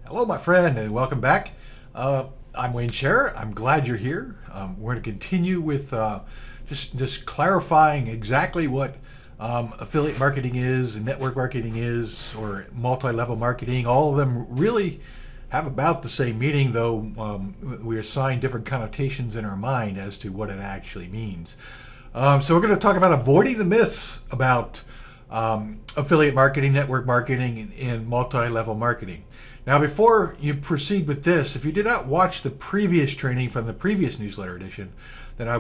Hello, my friend, and welcome back. I'm Wayne Scherer. I'm glad you're here. We're going to continue with just clarifying exactly what affiliate marketing is, and network marketing is, or multi-level marketing. All of them really have about the same meaning, though we assign different connotations in our mind as to what it actually means. So we're going to talk about avoiding the myths about affiliate marketing, network marketing, and multi-level marketing. Now, before you proceed with this, if you did not watch the previous training from the previous newsletter edition, then I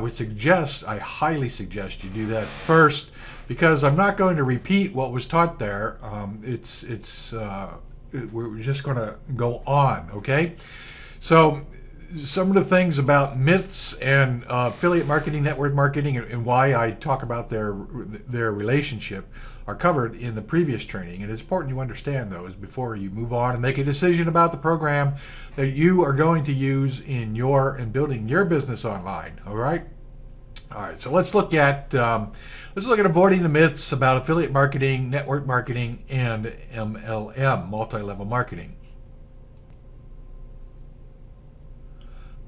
highly suggest you do that first, because I'm not going to repeat what was taught there. We're just going to go on, okay? So, some of the things about myths and affiliate marketing, network marketing, and why I talk about their relationship are covered in the previous training. And it's important you understand those before you move on and make a decision about the program that you are going to use in building your business online. All right. All right. So let's look at avoiding the myths about affiliate marketing, network marketing, and MLM, multi-level marketing.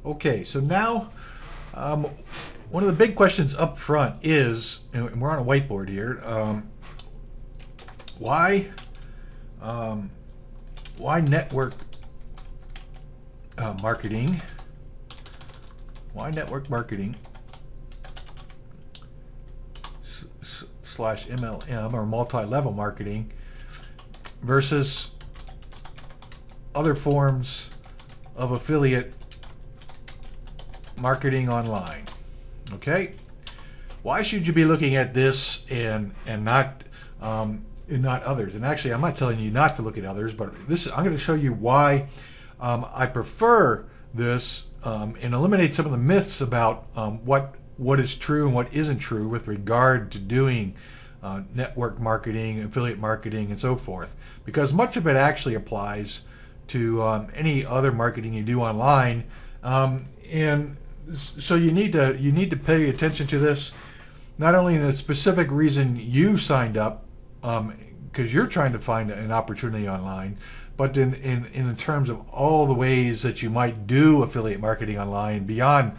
Okay, so now one of the big questions up front is, and we're on a whiteboard here, why network marketing? Why network marketing slash MLM or multi-level marketing versus other forms of affiliate marketing online? Okay, why should you be looking at this and not others? And actually, I'm not telling you not to look at others, but I'm going to show you why I prefer this and eliminate some of the myths about what is true and what isn't true with regard to doing network marketing, affiliate marketing, and so forth. Because much of it actually applies to any other marketing you do online, and so you need to pay attention to this, not only in the specific reason you signed up, because you're trying to find an opportunity online, but in terms of all the ways that you might do affiliate marketing online beyond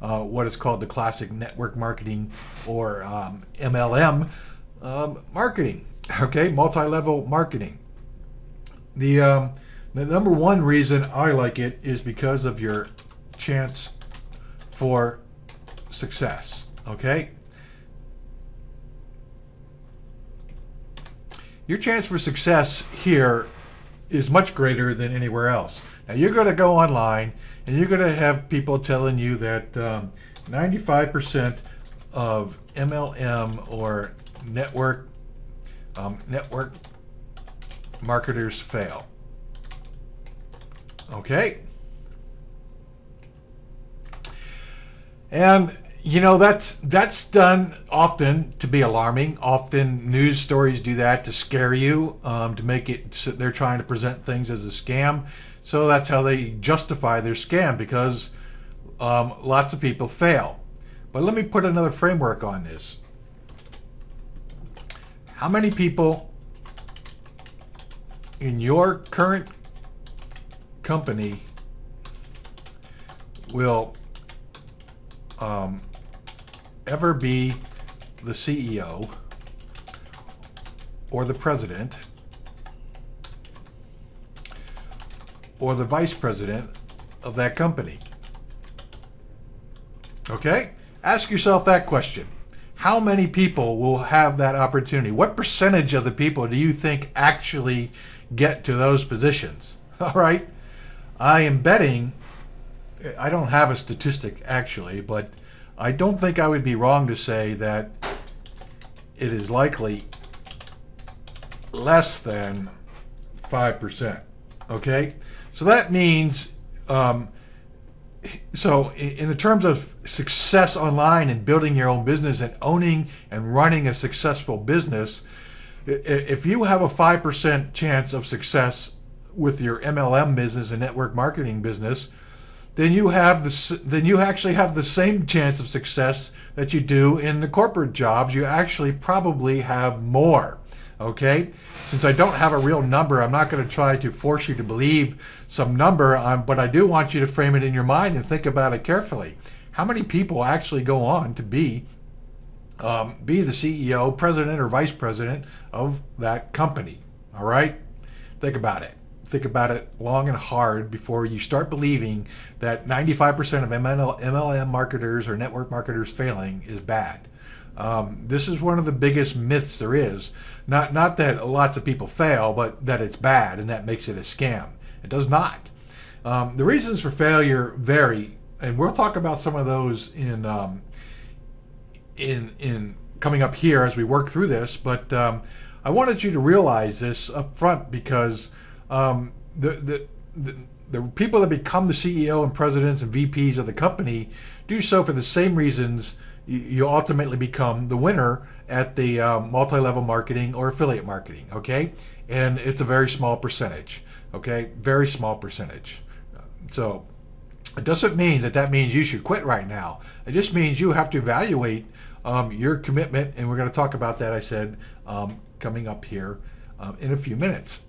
what is called the classic network marketing or MLM marketing. Okay, multi-level marketing. The number one reason I like it is because of your chance for success. Okay, your chance for success here is much greater than anywhere else. Now, you're going to go online and you're going to have people telling you that 95% of MLM or network marketers fail. Okay. And that's done often to be alarming. Often news stories do that to scare you, to make it so they're trying to present things as a scam. So that's how they justify their scam, because lots of people fail. But let me put another framework on this. How many people in your current company will ever be the CEO or the president or the vice president of that company? Okay? Ask yourself that question. How many people will have that opportunity? What percentage of the people do you think actually get to those positions? All right? I am betting, I don't have a statistic actually, but I don't think I would be wrong to say that it is likely less than 5%. Okay? So that means, so in the terms of success online and building your own business and owning and running a successful business, if you have a 5% chance of success with your MLM business and network marketing business, then you actually have the same chance of success that you do in the corporate jobs. You actually probably have more. Okay, since I don't have a real number, I'm not going to try to force you to believe some number, but I do want you to frame it in your mind and think about it carefully. How many people actually go on to be the CEO, president, or vice president of that company? All right, think about it. Think about it long and hard before you start believing that 95% of MLM marketers or network marketers failing is bad. This is one of the biggest myths there is. Not that lots of people fail, but that it's bad and that makes it a scam. It does not. The reasons for failure vary, and we'll talk about some of those in coming up here as we work through this. But I wanted you to realize this up front because the people that become the CEO and presidents and VPs of the company do so for the same reasons you ultimately become the winner at the multi-level marketing or affiliate marketing, okay? And it's a very small percentage, okay? Very small percentage. So it doesn't mean that means you should quit right now. It just means you have to evaluate your commitment, and we're going to talk about that, I said, coming up here in a few minutes.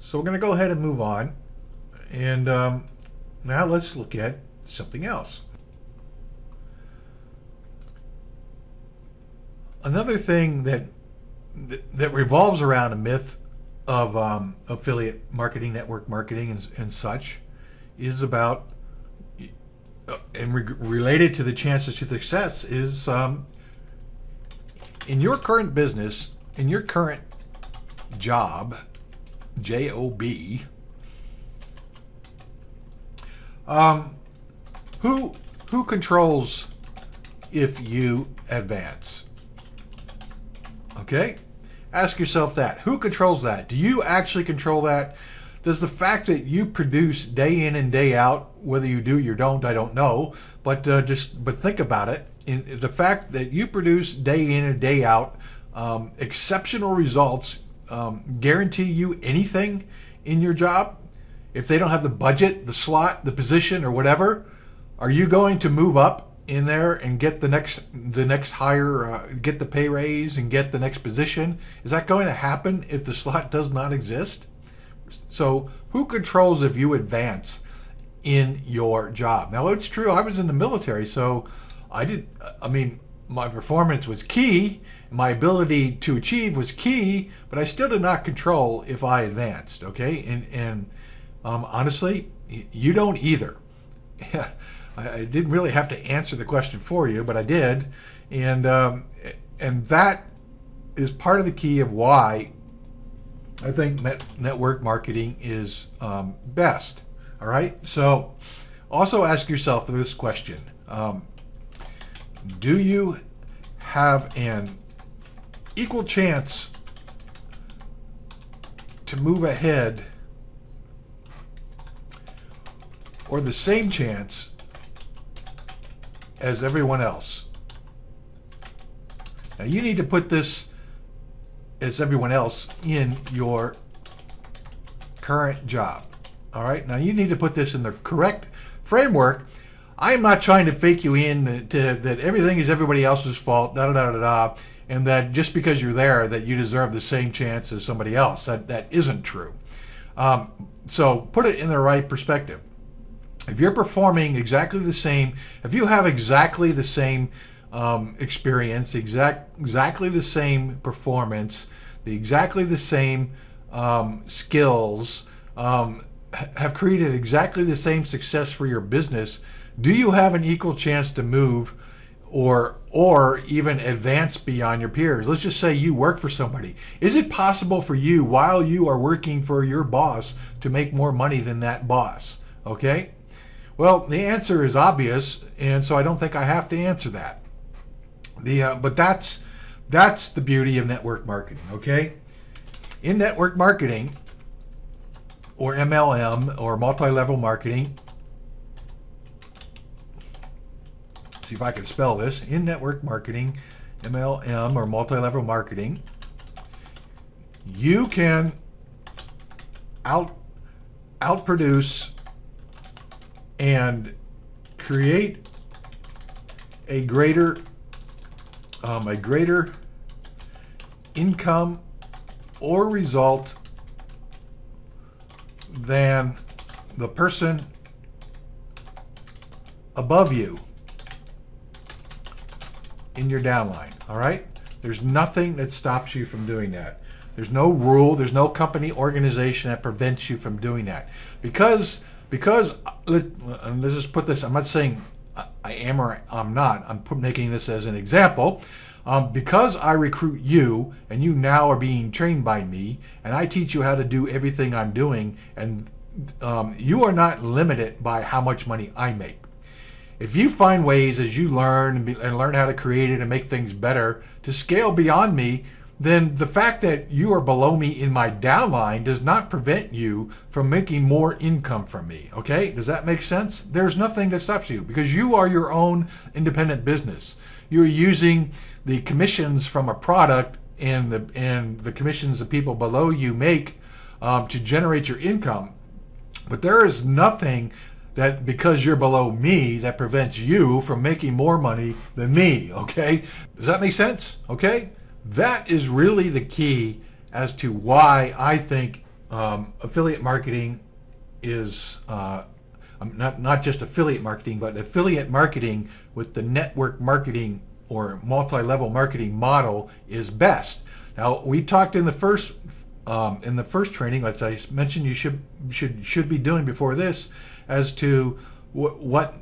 So we're going to go ahead and move on, and now let's look at something else. Another thing that revolves around a myth of affiliate marketing, network marketing, and such is about, and related to the chances to success, is in your current business, in your current job, J-O-B, who controls if you advance? Okay? Ask yourself that. Who controls that? Do you actually control that? Does the fact that you produce day in and day out, whether you do or don't, I don't know, but think about it. The fact that you produce day in and day out exceptional results guarantee you anything in your job? If they don't have the budget, the slot, the position, or whatever, are you going to move up in there and get the next higher, get the pay raise and get the next position? Is that going to happen if the slot does not exist? So who controls if you advance in your job? Now, it's true, I was in the military, so my performance was key, my ability to achieve was key, but I still did not control if I advanced, okay? And honestly, you don't either. I didn't really have to answer the question for you, but I did, and that is part of the key of why I think network marketing is best. All right. So, also ask yourself this question: do you have an equal chance to move ahead, or the same chance as everyone else? Now you need to put this as everyone else in your current job. All right. Now you need to put this in the correct framework. I am not trying to fake you in that everything is everybody else's fault, and that just because you're there that you deserve the same chance as somebody else. That isn't true. So put it in the right perspective. If you're performing exactly the same, if you have exactly the same experience, exactly the same performance, exactly the same skills, have created exactly the same success for your business, do you have an equal chance to move or even advance beyond your peers? Let's just say you work for somebody. Is it possible for you, while you are working for your boss, to make more money than that boss? Okay? Well, the answer is obvious, and so I don't think I have to answer that. But that's the beauty of network marketing, okay? In network marketing, or MLM, or multi-level marketing, see if I can spell this. In network marketing, MLM, or multi-level marketing, you can outproduce and create a greater income or result than the person above you in your downline. All right? There's nothing that stops you from doing that. There's no rule, there's no company organization that prevents you from doing that. Because and let's just put this, I'm not saying I am or I'm not, I'm making this as an example. Because I recruit you and you now are being trained by me and I teach you how to do everything I'm doing, and you are not limited by how much money I make. If you find ways as you learn and learn how to create it and make things better to scale beyond me, then the fact that you are below me in my downline does not prevent you from making more income from me. Okay? Does that make sense? There's nothing that stops you because you are your own independent business. You're using the commissions from a product and the commissions the people below you make to generate your income. But there is nothing that because you're below me that prevents you from making more money than me. Okay? Does that make sense? Okay? That is really the key as to why I think affiliate marketing is not just affiliate marketing, but affiliate marketing with the network marketing or multi-level marketing model is best. Now, we talked in the first training, like I mentioned, you should be doing before this, as to what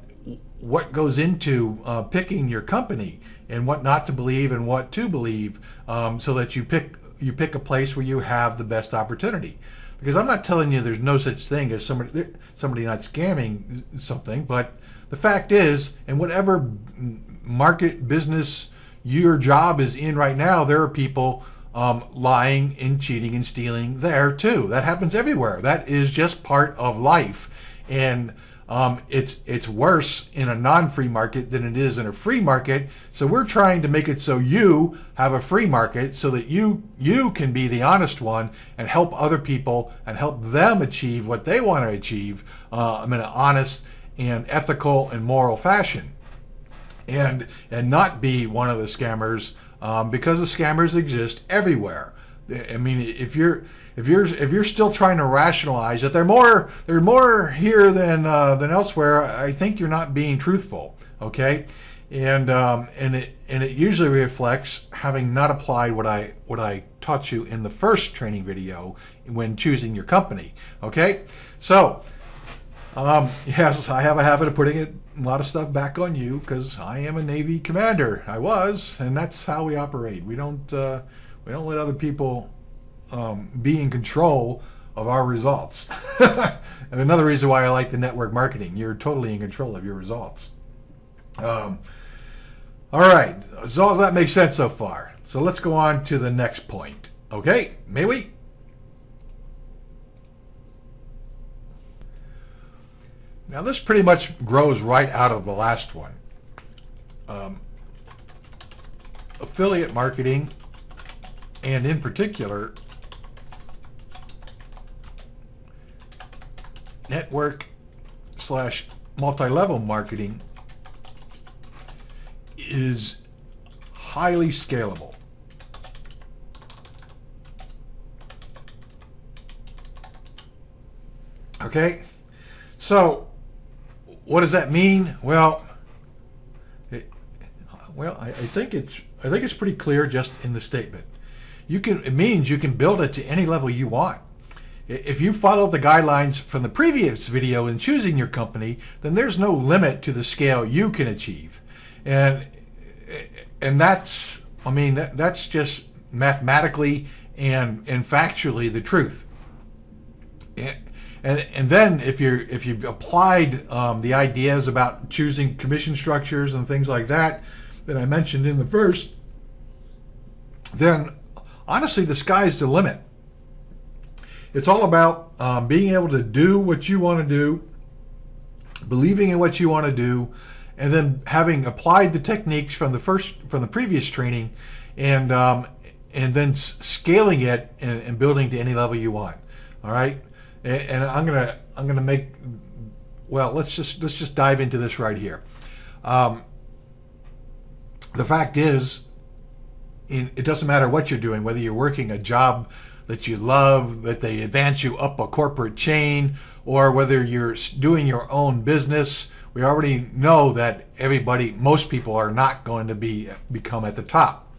goes into picking your company and what not to believe and what to believe, so that you pick a place where you have the best opportunity. Because I'm not telling you there's no such thing as somebody not scamming something, but the fact is, in whatever market business your job is in right now, there are people lying and cheating and stealing there too. That happens everywhere. That is just part of life, and it's worse in a non-free market than it is in a free market. So we're trying to make it so you have a free market so that you can be the honest one and help other people and help them achieve what they want to achieve in an honest and ethical and moral fashion, and not be one of the scammers, because the scammers exist everywhere. I mean, if you're still trying to rationalize that there's more here than elsewhere, I think you're not being truthful. Okay, and it usually reflects having not applied what I taught you in the first training video when choosing your company. Okay, so yes, I have a habit of putting a lot of stuff back on you because I am a Navy commander. I was, and that's how we operate. We don't let other people be in control of our results. And another reason why I like the network marketing, you're totally in control of your results. All right, so all that makes sense so far. So let's go on to the next point. Okay, may we? Now this pretty much grows right out of the last one. Affiliate marketing, and in particular, network/multi-level marketing, is highly scalable. Okay, so what does that mean? Well, I think it's pretty clear just in the statement. It means you can build it to any level you want. If you follow the guidelines from the previous video in choosing your company, then there's no limit to the scale you can achieve. And that's just mathematically and factually the truth. And then if you've applied the ideas about choosing commission structures and things like that I mentioned in the first, then honestly the sky's the limit. It's all about being able to do what you want to do, believing in what you want to do, and then having applied the techniques from the previous training, and then scaling it and building to any level you want. All right, and I'm gonna make, well, let's just dive into this right here. The fact is, it doesn't matter what you're doing, whether you're working a job that you love, that they advance you up a corporate chain, or whether you're doing your own business. We already know that most people are not going to become at the top.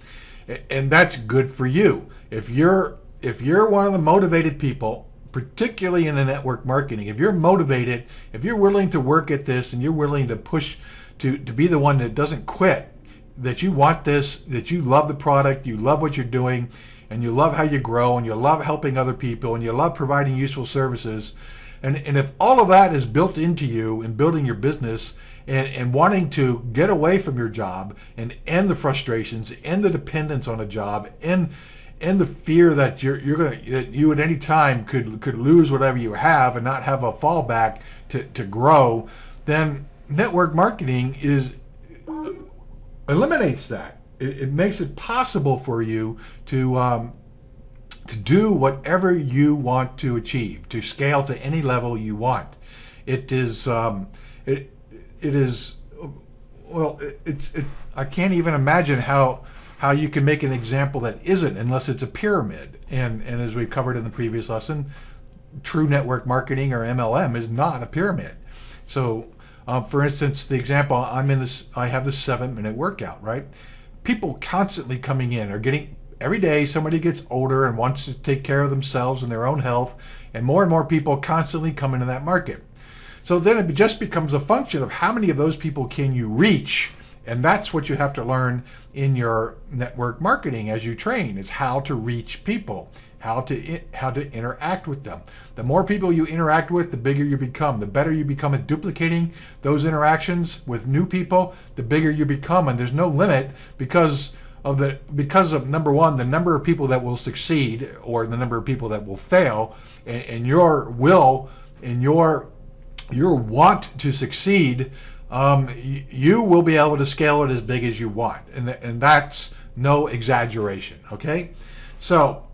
And that's good for you. If you're one of the motivated people, particularly in the network marketing, if you're motivated, if you're willing to work at this and you're willing to push to be the one that doesn't quit, that you want this, that you love the product, you love what you're doing, and you love how you grow, and you love helping other people, and you love providing useful services, and if all of that is built into you in building your business and wanting to get away from your job and end the frustrations, end the dependence on a job, and the fear that you at any time could lose whatever you have and not have a fallback to grow, then network marketing eliminates that. It makes it possible for you to do whatever you want to achieve, to scale to any level you want. It is I can't even imagine how you can make an example that isn't, unless it's a pyramid. And as we've covered in the previous lesson, true network marketing, or MLM, is not a pyramid. So for instance, the example, I have this 7-minute workout, right? People constantly coming in are getting, every day somebody gets older and wants to take care of themselves and their own health, and more people constantly come into that market. So then it just becomes a function of how many of those people can you reach, and that's what you have to learn in your network marketing as you train, is how to reach people, how to interact with them. The more people you interact with, the bigger you become. The better you become at duplicating those interactions with new people, the bigger you become, and there's no limit because of number one, the number of people that will succeed, or the number of people that will fail, and your will and your want to succeed. You will be able to scale it as big as you want, and that's no exaggeration. Okay, so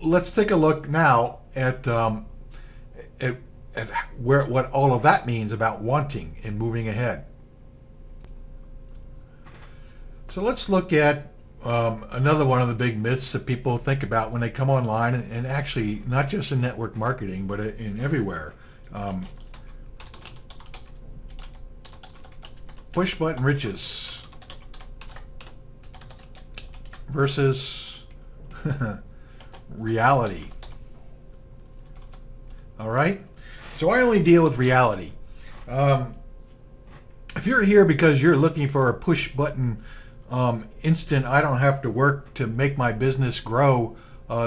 let's take a look now at what all of that means about wanting and moving ahead. So let's look at another one of the big myths that people think about when they come online, and actually not just in network marketing, but in everywhere. Push button riches versus reality. All right, so I only deal with reality. If you're here because you're looking for a push button instant, I don't have to work to make my business grow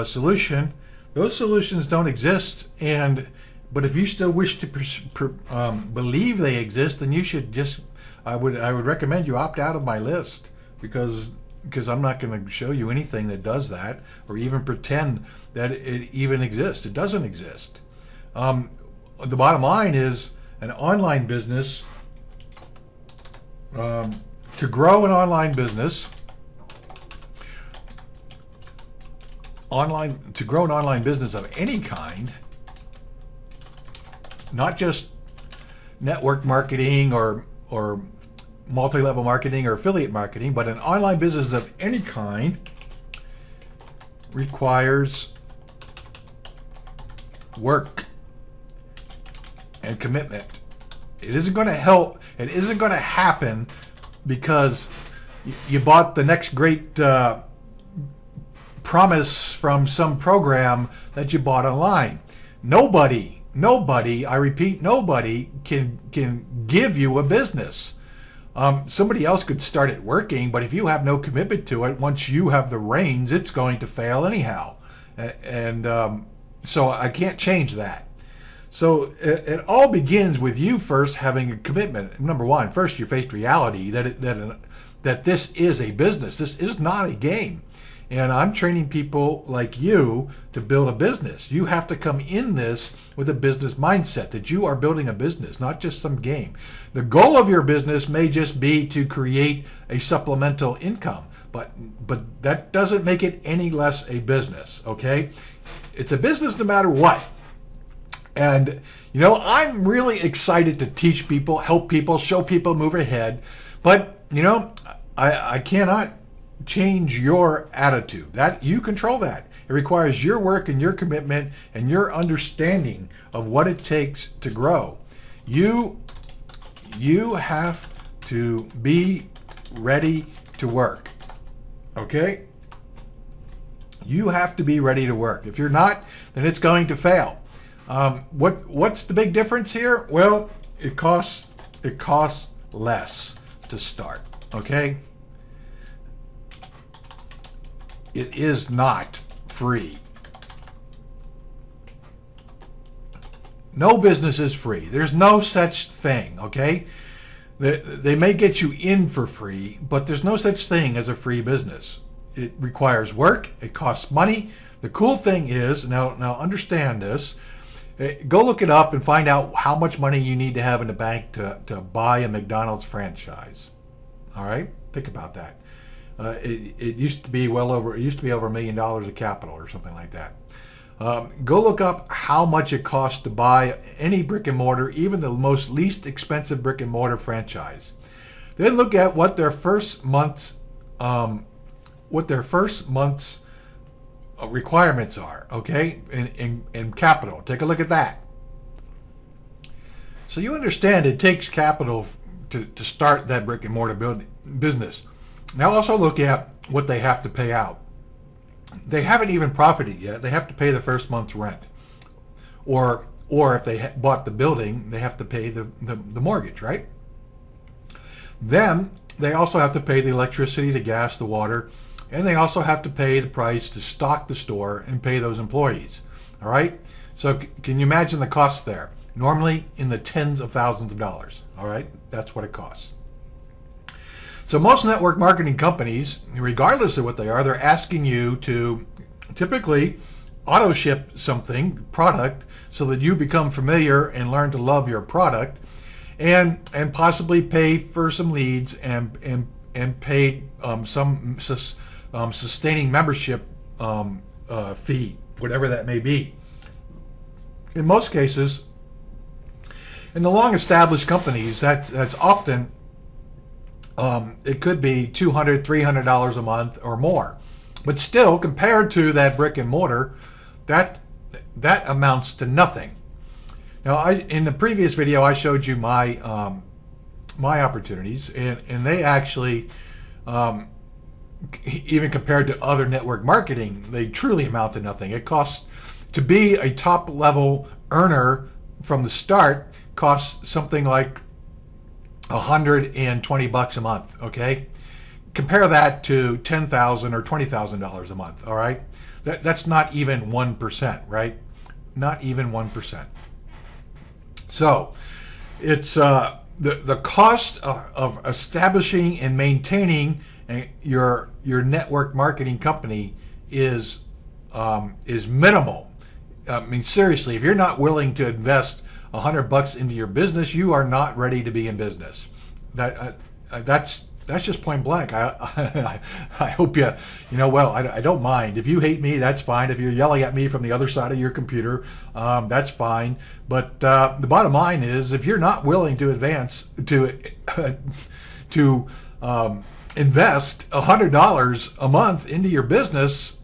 solution, those solutions don't exist. But if you still wish to believe they exist, then you should just, I would recommend you opt out of my list, because I'm not going to show you anything that does that, or even pretend that it even exists. It doesn't exist. The bottom line is, an online business, to grow an online business, of any kind, not just network marketing or multi-level marketing or affiliate marketing, but an online business of any kind requires work and commitment. It isn't going to help. It isn't going to happen because you bought the next great promise from some program that you bought online. Nobody, I repeat, nobody can give you a business. Somebody else could start it working, but if you have no commitment to it, once you have the reins, it's going to fail anyhow. And so I can't change that. So it all begins with you first having a commitment. Number one, first you faced reality that this is a business. This is not a game. And I'm training people like you to build a business. You have to come in this with a business mindset, that you are building a business, not just some game. The goal of your business may just be to create a supplemental income, but that doesn't make it any less a business, okay? It's a business no matter what. And, I'm really excited to teach people, help people, show people move ahead. But, I cannot change your attitude. That you control that. It requires your work and your commitment and your understanding of what it takes to grow. You have to be ready to work. Okay? You have to be ready to work. If you're not, then it's going to fail. What's the big difference here? Well, it costs less to start. Okay? It is not free. No business is free. There's no such thing, okay? They may get you in for free, but there's no such thing as a free business. It requires work. It costs money. The cool thing is, now understand this, go look it up and find out how much money you need to have in the bank to buy a McDonald's franchise. All right? Think about that. It used to be over $1 million of capital or something like that. Go look up how much it costs to buy any brick and mortar, even the most least expensive brick and mortar franchise. Then look at what their first month's requirements are. Okay, in capital. Take a look at that. So you understand it takes capital to start that brick and mortar business. Now also look at what they have to pay out. They haven't even profited yet. They have to pay the first month's rent. Or if they bought the building, they have to pay the mortgage, right? Then they also have to pay the electricity, the gas, the water, and they also have to pay the price to stock the store and pay those employees. All right? So can you imagine the costs there? Normally in the tens of thousands of dollars. All right? That's what it costs. So most network marketing companies, regardless of what they are, they're asking you to typically auto ship product, so that you become familiar and learn to love your product, and possibly pay for some leads and pay some sustaining membership fee, whatever that may be. In most cases, in the long established companies, that's often it could be $200, $300 a month or more. But still, compared to that brick and mortar, that amounts to nothing. Now, in the previous video, I showed you my opportunities, and they actually, even compared to other network marketing, they truly amount to nothing. It costs, to be a top level earner from the start, costs something like $120 a month, okay? Compare that to $10,000 or $20,000 a month, all right? That's not even 1%, right? Not even 1%. So it's the cost of establishing and maintaining your network marketing company is minimal. I mean, seriously, if you're not willing to invest $100 into your business, you are not ready to be in business. That's just point blank. I hope well, I don't mind. If you hate me, that's fine. If you're yelling at me from the other side of your computer, that's fine. But the bottom line is, if you're not willing to invest $100 a month into your business,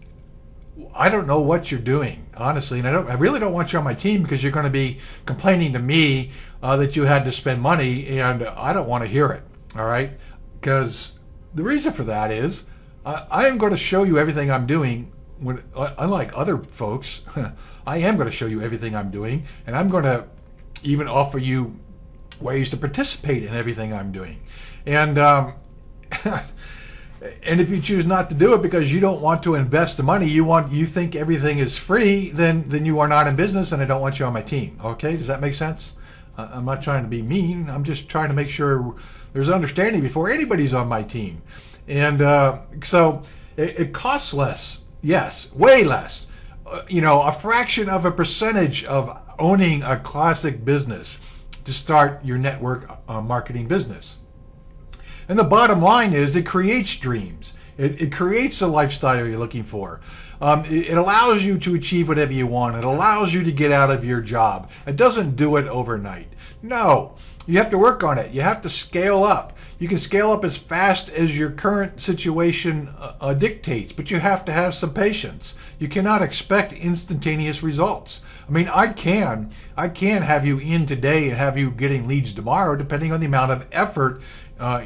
I don't know what you're doing, honestly, and I really don't want you on my team, because you're going to be complaining to me that you had to spend money, and I don't want to hear it. All right, because the reason for that is I am going to show you everything I'm doing. Unlike other folks, I am going to show you everything I'm doing, and I'm going to even offer you ways to participate in everything I'm doing, and and if you choose not to do it because you don't want to invest the money, you think everything is free, then you are not in business, and I don't want you on my team. Okay, does that make sense? I'm not trying to be mean. I'm just trying to make sure there's understanding before anybody's on my team. And so it costs less. Yes, way less. A fraction of a percentage of owning a classic business to start your network marketing business. And the bottom line is, it creates dreams. It creates the lifestyle you're looking for. It allows you to achieve whatever you want. It allows you to get out of your job. It doesn't do it overnight. No, you have to work on it. You have to scale up. You can scale up as fast as your current situation dictates, but you have to have some patience. You cannot expect instantaneous results. I mean, I can have you in today and have you getting leads tomorrow, depending on the amount of effort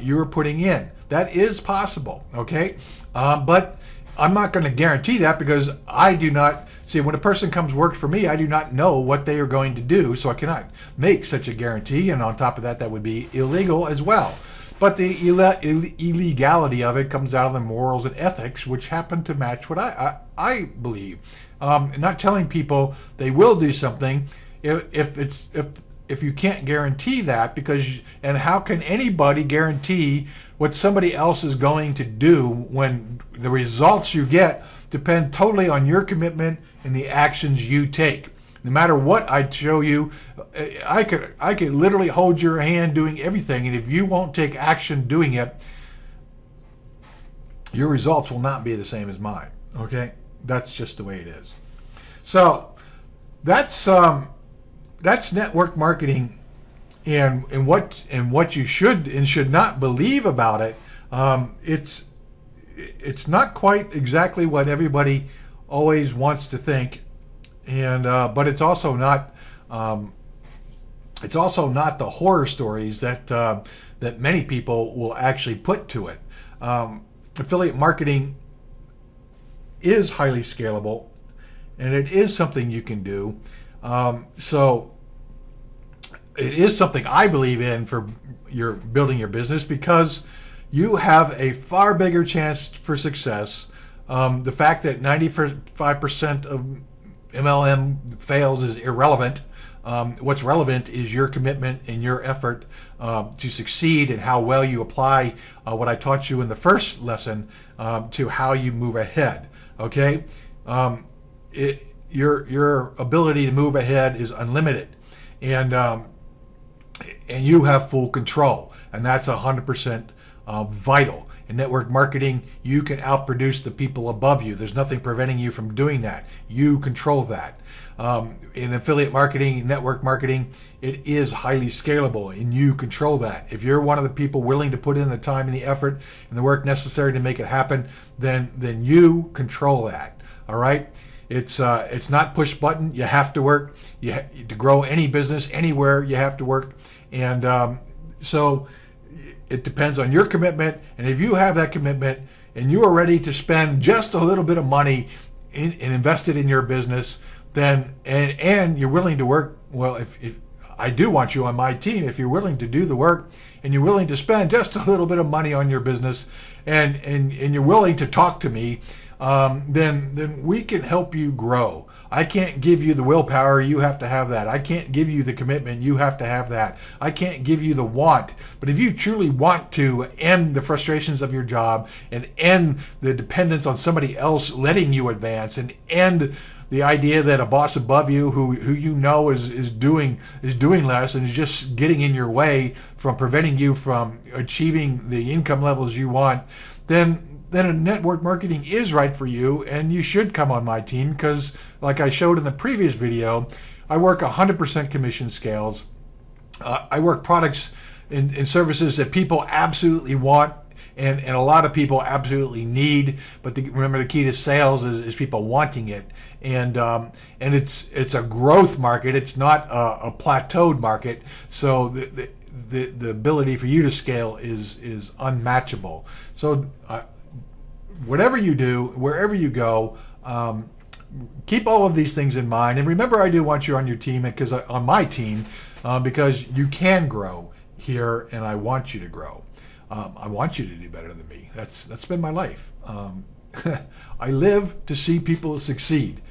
you're putting in. That is possible, okay? But I'm not going to guarantee that, because I do not see, when a person comes work for me, I do not know what they are going to do, so I cannot make such a guarantee. And on top of that, that would be illegal as well. But the illegality of it comes out of the morals and ethics, which happen to match what I believe. Not telling people they will do something if you can't guarantee that, and how can anybody guarantee what somebody else is going to do when the results you get depend totally on your commitment and the actions you take? No matter what I show you, I could literally hold your hand doing everything, and if you won't take action doing it, your results will not be the same as mine. Okay, that's just the way it is. So that's network marketing, and what you should and should not believe about it. It's not quite exactly what everybody always wants to think. And but it's also not the horror stories that many people will actually put to it. Affiliate marketing is highly scalable, and it is something you can do. So it is something I believe in for your building your business, because you have a far bigger chance for success. The fact that 95% of MLM fails is irrelevant. What's relevant is your commitment and your effort to succeed, and how well you apply what I taught you in the first lesson to how you move ahead. Okay, your ability to move ahead is unlimited, and you have full control, and that's 100% vital. In network marketing, you can outproduce the people above you. There's nothing preventing you from doing that. You control that. In affiliate marketing, network marketing, it is highly scalable, and you control that. If you're one of the people willing to put in the time and the effort and the work necessary to make it happen, then you control that. All right? It's not push button. You have to work. To grow any business anywhere, you have to work. And so it depends on your commitment, and if you have that commitment and you are ready to spend just a little bit of money and invest it in your business, then and you're willing to work, well, if I do want you on my team, if you're willing to do the work and you're willing to spend just a little bit of money on your business, and you're willing to talk to me, then we can help you grow. I can't give you the willpower, you have to have that. I can't give you the commitment, you have to have that. I can't give you the want. But if you truly want to end the frustrations of your job, and end the dependence on somebody else letting you advance, and end the idea that a boss above you who you know is doing less and is just getting in your way from preventing you from achieving the income levels you want, then a network marketing is right for you, and you should come on my team, because like I showed in the previous video, I work 100% commission scales. I work products and services that people absolutely want, and a lot of people absolutely need. But remember, the key to sales is people wanting it, and it's a growth market. It's not a plateaued market. So the ability for you to scale is unmatchable. So whatever you do, wherever you go, keep all of these things in mind. And remember, I do want you on your team, because on my team, because you can grow here, and I want you to grow. I want you to do better than me. That's been my life. I live to see people succeed.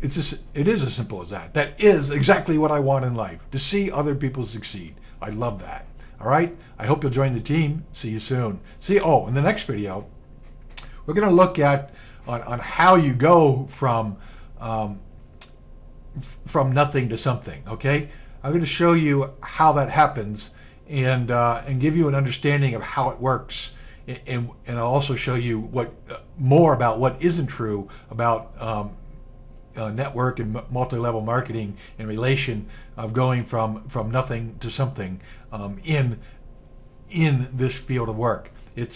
It is as simple as that. That is exactly what I want in life, to see other people succeed. I love that. All right? I hope you'll join the team. See you soon. In the next video, we're going to look at on how you go from nothing to something. Okay? I'm going to show you how that happens, and give you an understanding of how it works, and I'll also show you what more about what isn't true about network and multi-level marketing in relation of going from nothing to something in this field of work. It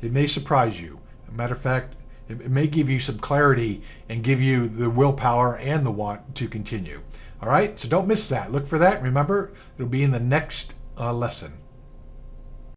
may surprise you. As a matter of fact, it may give you some clarity and give you the willpower and the want to continue. All right, so don't miss that. Look for that. Remember, it'll be in the next lesson.